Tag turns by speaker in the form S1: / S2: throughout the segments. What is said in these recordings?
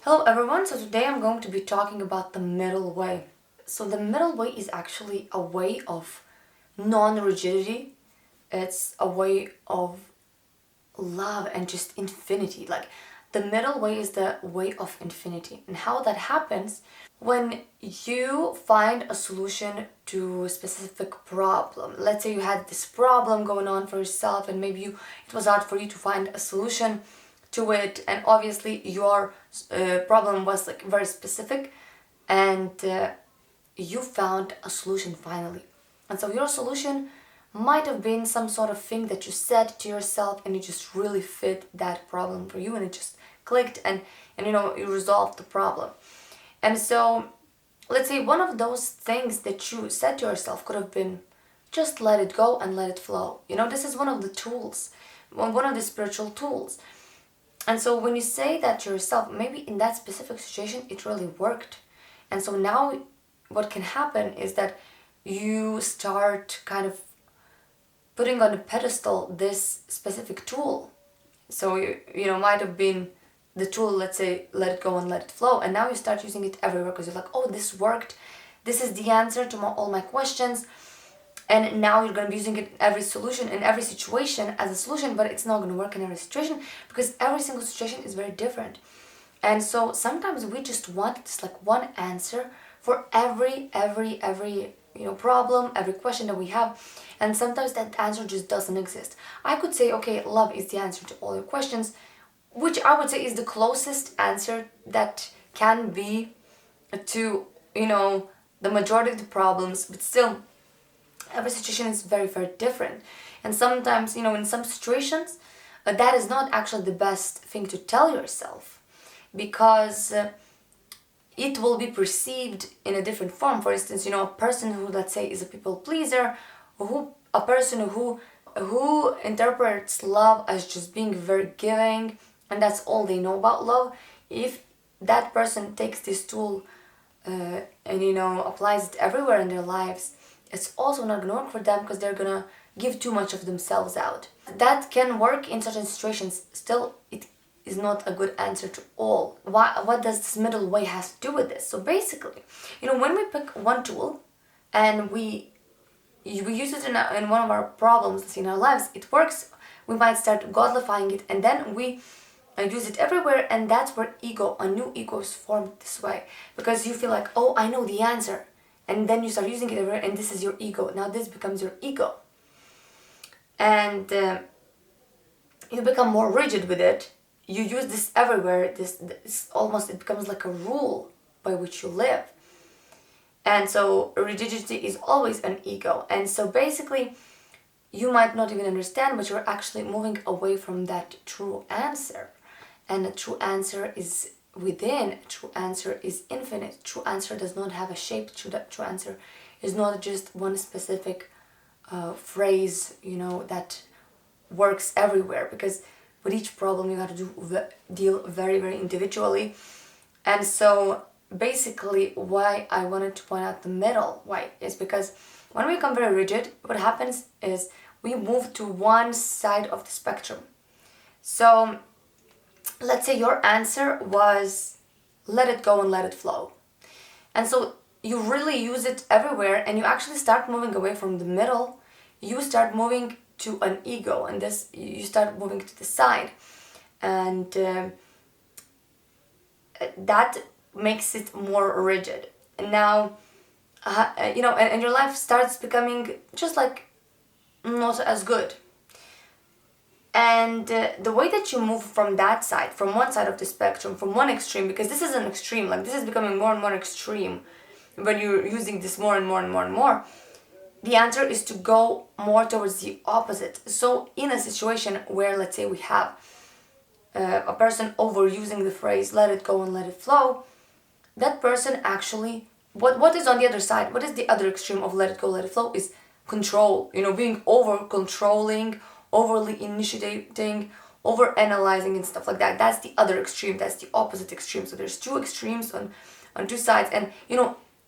S1: Hello everyone, so today I'm going to be talking about the middle way. So the middle way is actually a way of non-rigidity. It's a way of love and just infinity. Like the middle way is the way of infinity. And how that happens when you find a solution to a specific problem. Let's say you had this problem going on for yourself and maybe it was hard for you to find a solution to it, and obviously your problem was like very specific, and you found a solution finally. And so your solution might have been some sort of thing that you said to yourself and it just really fit that problem for you and it just clicked, and you resolved the problem. And so let's say one of those things that you said to yourself could have been just let it go and let it flow. This is one of the tools, one of the spiritual tools. And so when you say that to yourself, maybe in that specific situation it really worked. And so now what can happen is that you start kind of putting on a pedestal this specific tool. So you might have been the tool, let's say, let it go and let it flow, and now you start using it everywhere because you're like, oh, this worked. This is the answer to all my questions. And now you're going to be using it in every solution, in every situation as a solution, but it's not going to work in every situation because every single situation is very different. And so sometimes we just want this like one answer for every problem, every question that we have, and sometimes that answer just doesn't exist. I could say, okay, love is the answer to all your questions, which I would say is the closest answer that can be to the majority of the problems, but still every situation is very different. And sometimes in some situations that is not actually the best thing to tell yourself, because it will be perceived in a different form. For instance, a person who, let's say, is a people pleaser, a person who interprets love as just being very giving and that's all they know about love. If that person takes this tool and applies it everywhere in their lives, it's also not gonna work for them because they're gonna give too much of themselves out. That can work in certain situations. Still, it is not a good answer to all. What does this middle way has to do with this? So basically, when we pick one tool and we use it in one of our problems in our lives, it works. We might start godifying it, and then we use it everywhere, and that's where a new ego is formed this way, because you feel like, oh, I know the answer, and then you start using it everywhere, and this is your ego. Now this becomes your ego, and you become more rigid with it. You use this everywhere. This almost, it becomes like a rule by which you live. And so rigidity is always an ego. And so basically, you might not even understand, but you're actually moving away from that true answer. And the true answer is within. True answer is infinite. True answer does not have a shape. True answer is not just one specific phrase, that works everywhere. Because with each problem, you have to deal very individually. And so basically, why I wanted to point out the middle way is because when we become very rigid, what happens is we move to one side of the spectrum. So let's say your answer was let it go and let it flow. And so you really use it everywhere, and you actually start moving away from the middle. You start moving to an ego, and this you start moving to the side, and that makes it more rigid. And now and your life starts becoming just like not as good. And the way that you move from that side, from one side of the spectrum, from one extreme, because this is an extreme, like this is becoming more and more extreme when you're using this more and more, the answer is to go more towards the opposite. So in a situation where, let's say, we have a person overusing the phrase let it go and let it flow, that person actually, what is on the other side, what is the other extreme of let it go, let it flow, is control, being over controlling, overly initiating, over analyzing and stuff like that. That's the other extreme, that's the opposite extreme. So there's two extremes on two sides, and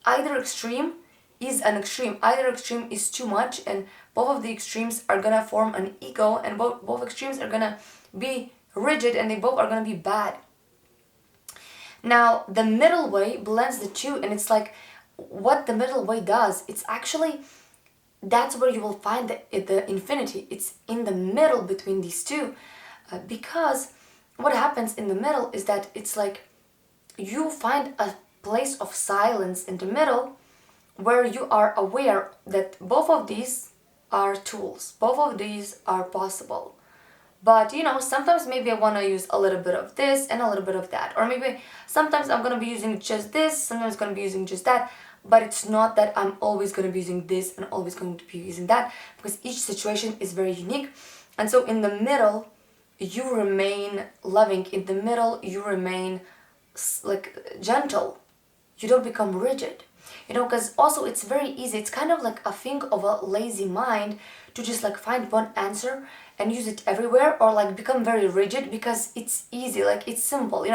S1: either extreme is an extreme, either extreme is too much, and both of the extremes are gonna form an ego, and both extremes are gonna be rigid, and they both are gonna be bad. Now, the middle way blends the two, and it's like what the middle way does, it's actually that's where you will find the infinity. It's in the middle between these two. Because what happens in the middle is that it's like you find a place of silence in the middle where you are aware that both of these are tools, both of these are possible. But sometimes maybe I want to use a little bit of this and a little bit of that. Or maybe sometimes I'm going to be using just this, sometimes I'm going to be using just that. But it's not that I'm always going to be using this and always going to be using that, because each situation is very unique. And so in the middle, you remain loving. In the middle, you remain like gentle. You don't become rigid. Because also it's very easy. It's kind of like a thing of a lazy mind to just like find one answer and use it everywhere, or like become very rigid because it's easy, like it's simple.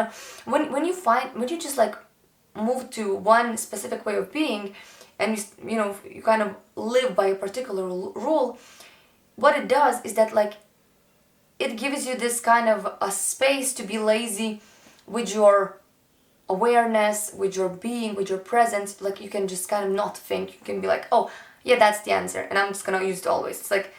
S1: When you just like move to one specific way of being, and you kind of live by a particular rule, what it does is that like it gives you this kind of a space to be lazy with your awareness, with your being, with your presence. Like you can just kind of not think. You can be like, oh yeah, that's the answer, and I'm just gonna use it always. It's like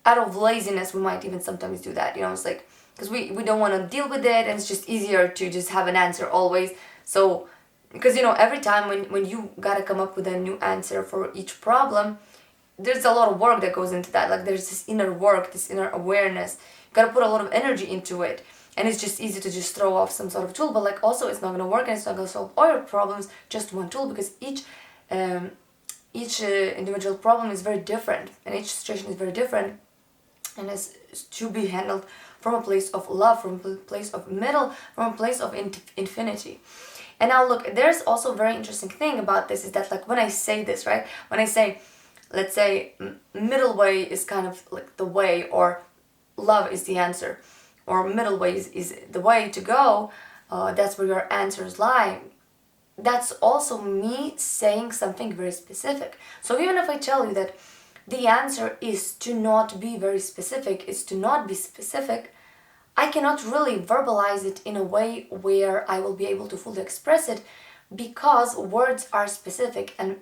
S1: out of laziness we might even sometimes do that. It's like because we don't want to deal with it, and it's just easier to just have an answer always. So because every time when you gotta come up with a new answer for each problem, there's a lot of work that goes into that. Like there's this inner work, this inner awareness. You gotta put a lot of energy into it. And it's just easy to just throw off some sort of tool, but like also it's not gonna work, and it's not gonna solve all your problems, just one tool, because each individual problem is very different, and each situation is very different, and it's to be handled from a place of love, from a place of middle, from a place of infinity. And now look, there's also a very interesting thing about this, is that like when I say this, right, when I say, let's say middle way is kind of like the way, or love is the answer, or middle way is the way to go, that's where your answers lie. That's also me saying something very specific. So even if I tell you that the answer is to not be very specific, is to not be specific, I cannot really verbalize it in a way where I will be able to fully express it, because words are specific, and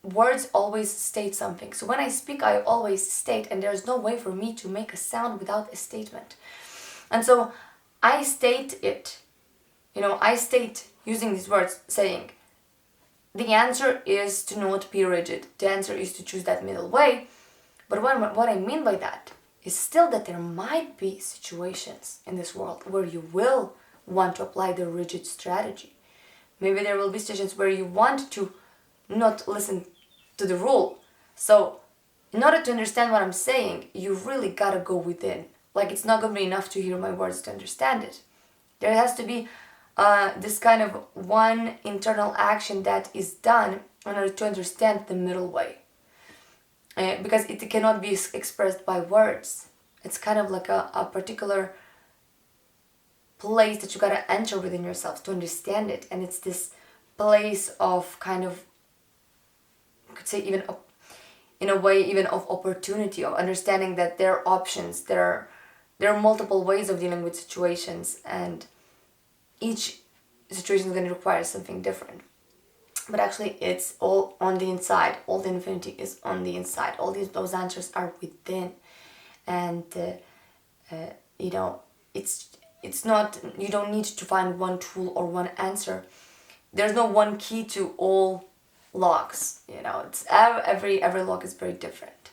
S1: words always state something. So when I speak, I always state, and there's no way for me to make a sound without a statement. And so I state it, I state using these words, saying, the answer is to not be rigid. The answer is to choose that middle way. But what I mean by that is still that there might be situations in this world where you will want to apply the rigid strategy. Maybe there will be situations where you want to not listen to the rule. So in order to understand what I'm saying, you really gotta go within. Like it's not gonna be enough to hear my words to understand it. There has to be this kind of one internal action that is done in order to understand the middle way. Because it cannot be expressed by words. It's kind of like a particular place that you gotta enter within yourself to understand it. And it's this place of kind of, you could say even in a way even of opportunity, of understanding that there are options, there are multiple ways of dealing with situations, and each situation is going to require something different. But actually it's all on the inside. All the infinity is on the inside. All those answers are within. And it's not, you don't need to find one tool or one answer. There's no one key to all locks. It's every lock is very different.